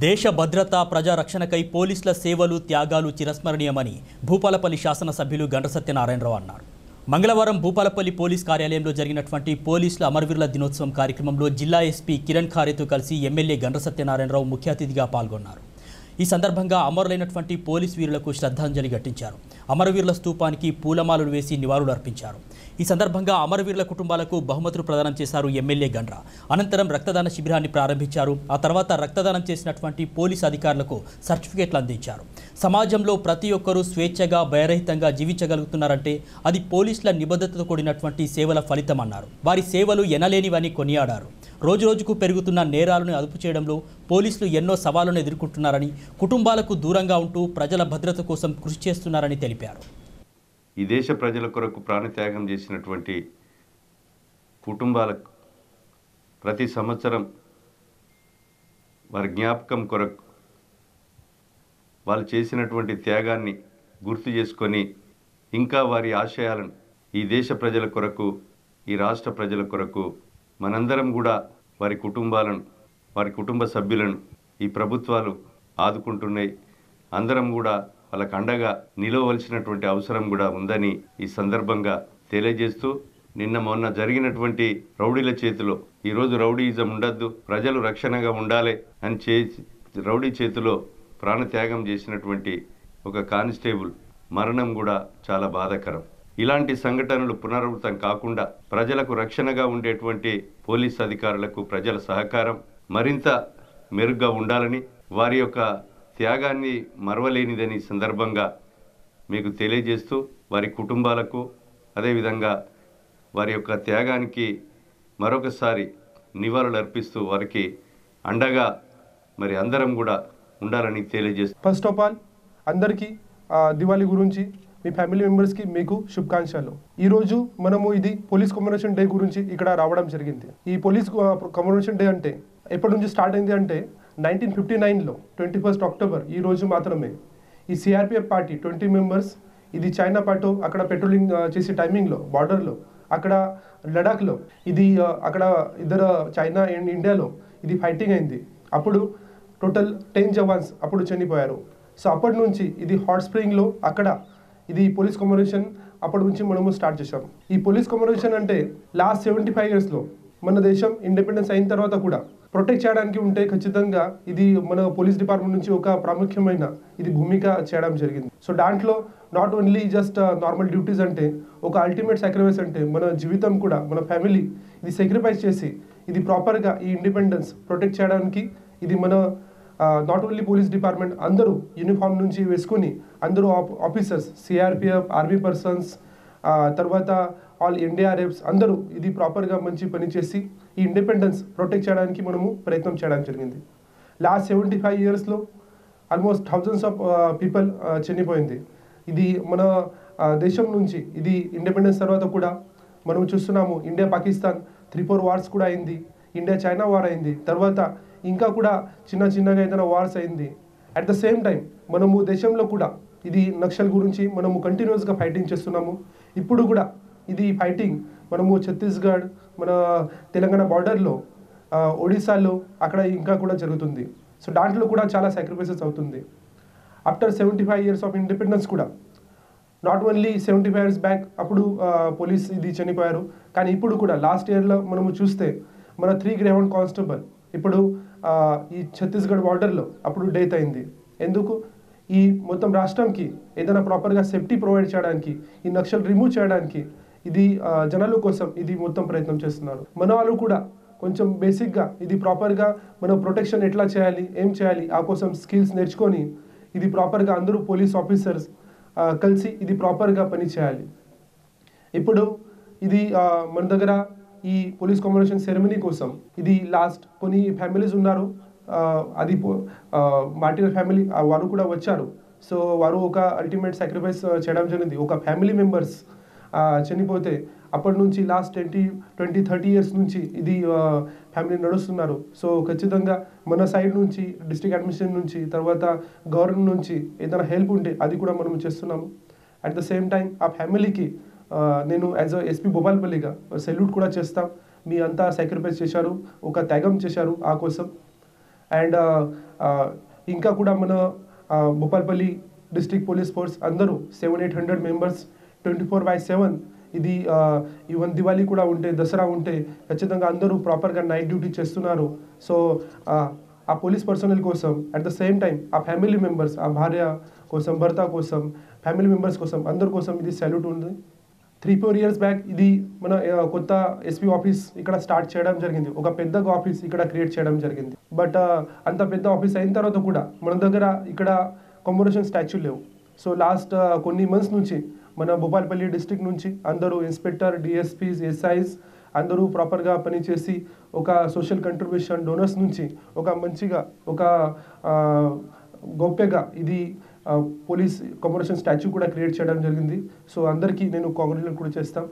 దేశ భద్రత ప్రజా రక్షణకై పోలీసుల సేవలు త్యాగాలు చిరస్మరణీయమని భూపాలపల్లి శాసనసభ్యులు గండ్ర సత్యనారాయణరావు అన్నారు. మంగళవారం భూపాలపల్లి పోలీస్ కార్యాలయంలో జరిగినటువంటి పోలీసుల అమరవీరుల దినోత్సవం కార్యక్రమంలో జిల్లా ఎస్పీ కిరణ్ ఖారేతో కలిసి ఎమ్మెల్యే గండ్ర సత్యనారాయణరావు ముఖ్య అతిథిగా పాల్గొన్నారు. ఈ సందర్భంగా అమరులైనటువంటి పోలీస్ వీరులకు శ్రద్ధాంజలి ఘటించారు. అమరవీరుల స్తూపానికి పూలమాలలు వేసి నివాళులు అర్పించారు. ఈ సందర్భంగా అమరవీరుల కుటుంబాలకు బహుమతులు ప్రదానం చేశారు ఎమ్మెల్యే గండ్ర. అనంతరం రక్తదాన శిబిరాన్ని ప్రారంభించారు. ఆ తర్వాత రక్తదానం చేసినటువంటి పోలీస్ అధికారులకు సర్టిఫికేట్లు అందించారు. సమాజంలో ప్రతి ఒక్కరూ స్వేచ్ఛగా భయరహితంగా జీవించగలుగుతున్నారంటే అది పోలీసుల నిబద్ధతతో కూడినటువంటి సేవల ఫలితం అన్నారు. వారి సేవలు ఎనలేనివని కొనియాడారు. రోజురోజుకు పెరుగుతున్న నేరాలను అదుపు చేయడంలో పోలీసులు ఎన్నో సవాళ్లను ఎదుర్కొంటున్నారని, కుటుంబాలకు దూరంగా ఉంటూ ప్రజల భద్రత కోసం కృషి చేస్తున్నారని తెలిపారు. ఈ దేశ ప్రజల కొరకు ప్రాణత్యాగం చేసినటువంటి కుటుంబాలకు ప్రతి సంవత్సరం వారి జ్ఞాపకం కొరకు వాళ్ళు చేసినటువంటి త్యాగాన్ని గుర్తు చేసుకొని ఇంకా వారి ఆశయాలను ఈ దేశ ప్రజల కొరకు, ఈ రాష్ట్ర ప్రజల కొరకు మనందరం కూడా వారి కుటుంబాలను, వారి కుటుంబ సభ్యులను ఈ ప్రభుత్వాలు ఆదుకుంటున్నాయి. అందరం కూడా వాళ్ళకు అండగా నిలవలసినటువంటి అవసరం కూడా ఉందని ఈ సందర్భంగా తెలియజేస్తూ, నిన్న మొన్న జరిగినటువంటి రౌడీల చేతిలో ఈరోజు రౌడీయిజం ఉండద్దు, ప్రజలు రక్షణగా ఉండాలి అని రౌడీ చేతిలో ప్రాణత్యాగం చేసినటువంటి ఒక కానిస్టేబుల్ మరణం కూడా చాలా బాధాకరం. ఇలాంటి సంఘటనలు పునరావృతం కాకుండా ప్రజలకు రక్షణగా ఉండేటువంటి పోలీస్ అధికారులకు ప్రజల సహకారం మరింత మెరుగ్గా ఉండాలని, వారి యొక్క త్యాగాన్ని మరవలేనిదని సందర్భంగా మీకు తెలియజేస్తూ, వారి కుటుంబాలకు అదేవిధంగా వారి యొక్క త్యాగానికి మరొకసారి నివాళులు అర్పిస్తూ వారికి అండగా మరి అందరం కూడా ఉండాలని తెలియజేస్తూ, ఫస్ట్ ఆఫ్ ఆల్ అందరికీ దివాళీ గురించి మీ ఫ్యామిలీ మెంబర్స్కి మీకు శుభాకాంక్షలు. ఈరోజు మనము ఇది పోలీస్ కమెమరేషన్ డే గురించి ఇక్కడ రావడం జరిగింది. ఈ పోలీస్ కమెమరేషన్ డే అంటే ఎప్పటి నుంచి స్టార్ట్ అయింది అంటే 1959లో 21 అక్టోబర్ ఈ రోజు మాత్రమే ఈ సిఆర్పిఎఫ్ పార్టీ 20 మెంబర్స్ ఇది చైనా పాటు అక్కడ పెట్రోలింగ్ చేసే టైమింగ్లో బార్డర్లో అక్కడ లడాఖ్లో ఇది అక్కడ ఇద్దరు చైనా అండ్ ఇండియాలో ఇది ఫైటింగ్ అయింది. అప్పుడు టోటల్ 10 జవాన్స్ అప్పుడు చనిపోయారు. సో అప్పటి నుంచి ఇది హాట్ స్ప్రింగ్లో అక్కడ ఇది పోలీస్ కమెమరేషన్ అప్పటి నుంచి మనము స్టార్ట్ చేసాం. ఈ పోలీస్ కమెమరేషన్ అంటే లాస్ట్ 75 ఇయర్స్లో మన దేశం ఇండిపెండెన్స్ అయిన తర్వాత కూడా ప్రొటెక్ట్ చేయడానికి ఉంటే ఖచ్చితంగా ఇది మన పోలీస్ డిపార్ట్మెంట్ నుంచి ఒక ప్రాముఖ్యమైన ఇది భూమిక చేయడం జరిగింది. సో దాంట్లో not only just normal duties అంటే ఒక అల్టిమేట్ సాక్రిఫైస్ అంటే మన జీవితం కూడా మన ఫ్యామిలీ ఇది సాక్రిఫైస్ చేసి ఇది ప్రాపర్గా ఈ ఇండిపెండెన్స్ ప్రొటెక్ట్ చేయడానికి ఇది మన నాట్ ఓన్లీ పోలీస్ డిపార్ట్మెంట్ అందరూ యూనిఫామ్ నుంచి వేసుకొని అందరూ ఆఫీసర్స్ సిఆర్పిఎఫ్ ఆర్మీ పర్సన్స్ తర్వాత ఆల్ ఎన్డీఆర్ఎఫ్స్ అందరూ ఇది ప్రాపర్గా మంచి పని చేసి ఈ ఇండిపెండెన్స్ ప్రొటెక్ట్ చేయడానికి మనము ప్రయత్నం చేయడం జరిగింది. లాస్ట్ 75 ఇయర్స్లో ఆల్మోస్ట్ థౌజండ్స్ ఆఫ్ పీపుల్ చనిపోయింది. ఇది మన దేశం నుంచి ఇది ఇండిపెండెన్స్ తర్వాత కూడా మనం చూస్తున్నాము. ఇండియా పాకిస్తాన్ 3-4 వార్స్ కూడా అయింది. ఇండియా చైనా వార్ అయింది. తర్వాత ఇంకా కూడా చిన్నగా ఏదైనా వార్స్ అయింది. అట్ ద సేమ్ టైం మనము దేశంలో కూడా ఇది నక్సల్ గురించి మనము కంటిన్యూస్గా ఫైటింగ్ చేస్తున్నాము. ఇప్పుడు కూడా ఇది ఫైటింగ్ మనము ఛత్తీస్గఢ్ మన తెలంగాణ బార్డర్లో ఒడిశాలో అక్కడ ఇంకా కూడా జరుగుతుంది. సో దాంట్లో కూడా చాలా సాక్రిఫైసెస్ అవుతుంది. ఆఫ్టర్ 75 ఇయర్స్ ఆఫ్ ఇండిపెండెన్స్ కూడా నాట్ ఓన్లీ 75 ఇయర్స్ బ్యాక్ అప్పుడు పోలీస్ ఇది చనిపోయారు. కానీ ఇప్పుడు కూడా లాస్ట్ ఇయర్లో మనము చూస్తే మన 3 గ్రేవౌండ్ కానిస్టేబుల్ ఇప్పుడు ఈ ఛత్తీస్గఢ్ బార్డర్లో అప్పుడు డెత్ అయింది. ఎందుకు? ఈ మొత్తం రాష్ట్రంకి ఏదైనా ప్రాపర్గా సేఫ్టీ ప్రొవైడ్ చేయడానికి, ఈ నక్సల్ రిమూవ్ చేయడానికి ఇది జనాల కోసం ఇది మొత్తం ప్రయత్నం చేస్తున్నారు. మన వాళ్ళు కూడా కొంచెం బేసిక్గా ఇది ప్రాపర్గా మన ప్రొటెక్షన్ ఎట్లా చేయాలి, ఏం చేయాలి ఆ కోసం స్కిల్స్ నేర్చుకొని ఇది ప్రాపర్గా అందరూ పోలీస్ ఆఫీసర్స్ కలిసి ఇది ప్రాపర్గా పని చేయాలి. ఇప్పుడు ఇది మన దగ్గర ఈ పోలీస్ కమెమరేషన్ సెరమనీ కోసం ఇది లాస్ట్ కొన్ని ఫ్యామిలీస్ ఉన్నారు. అది మార్టిర్ ఫ్యామిలీ వారు కూడా వచ్చారు. సో వారు ఒక అల్టిమేట్ సాక్రిఫైస్ చేయడం జరిగింది. ఒక ఫ్యామిలీ మెంబర్స్ చనిపోతే అప్పటి నుంచి లాస్ట్ 20-30 ఇయర్స్ నుంచి ఇది ఫ్యామిలీ నడుస్తున్నారు. సో ఖచ్చితంగా మన సైడ్ నుంచి డిస్ట్రిక్ట్ అడ్మినిస్ట్రేషన్ నుంచి తర్వాత గవర్నమెంట్ నుంచి ఏదైనా హెల్ప్ ఉంటే అది కూడా మనం చేస్తున్నాము. అట్ ద సేమ్ టైం ఆ ఫ్యామిలీకి నేను యాజ్ ఎస్పీ భూపాలపల్లిగా సెల్యూట్ కూడా చేస్తాం. మీ అంతా సాక్రిఫైస్ చేశారు, ఒక త్యాగం చేశారు ఆ కోసం. అండ్ ఇంకా కూడా మన భూపాలపల్లి డిస్ట్రిక్ట్ పోలీస్ ఫోర్స్ అందరూ 700-800 మెంబర్స్ 24/7 ఇది ఈవెన్ దివాళీ కూడా ఉంటే దసరా ఉంటే ఖచ్చితంగా అందరూ ప్రాపర్గా నైట్ డ్యూటీ చేస్తున్నారు. సో ఆ పోలీస్ పర్సనల్ కోసం అట్ ద సేమ్ టైం ఆ ఫ్యామిలీ మెంబర్స్, ఆ భార్య కోసం, భర్త కోసం, ఫ్యామిలీ మెంబర్స్ కోసం, అందరి కోసం ఇది సాల్యూట్ ఉంది. 3-4 years బ్యాక్ ఇది మన కొత్త ఎస్పీ ఆఫీస్ ఇక్కడ స్టార్ట్ చేయడం జరిగింది. ఒక పెద్ద ఆఫీస్ ఇక్కడ క్రియేట్ చేయడం జరిగింది. బట్ అంత పెద్ద ఆఫీస్ అయిన తర్వాత కూడా మన దగ్గర ఇక్కడ కమమోరేషన్ స్టాచ్యూ లేవు. సో లాస్ట్ కొన్ని మంత్స్ నుంచి మన భూపాలపల్లి డిస్ట్రిక్ట్ నుంచి అందరూ ఇన్స్పెక్టర్, డిఎస్పీస్, ఎస్ఐస్ అందరూ ప్రాపర్గా పనిచేసి ఒక సోషల్ కంట్రిబ్యూషన్ డోనర్స్ నుంచి ఒక మంచిగా ఒక గొప్పగా ఇది పోలీస్ కమమోరేషన్ స్టాచ్యూ కూడా క్రియేట్ చేయడం జరిగింది. సో అందరికీ నేను కాంగ్రాచులేట్ కూడా చేస్తాను.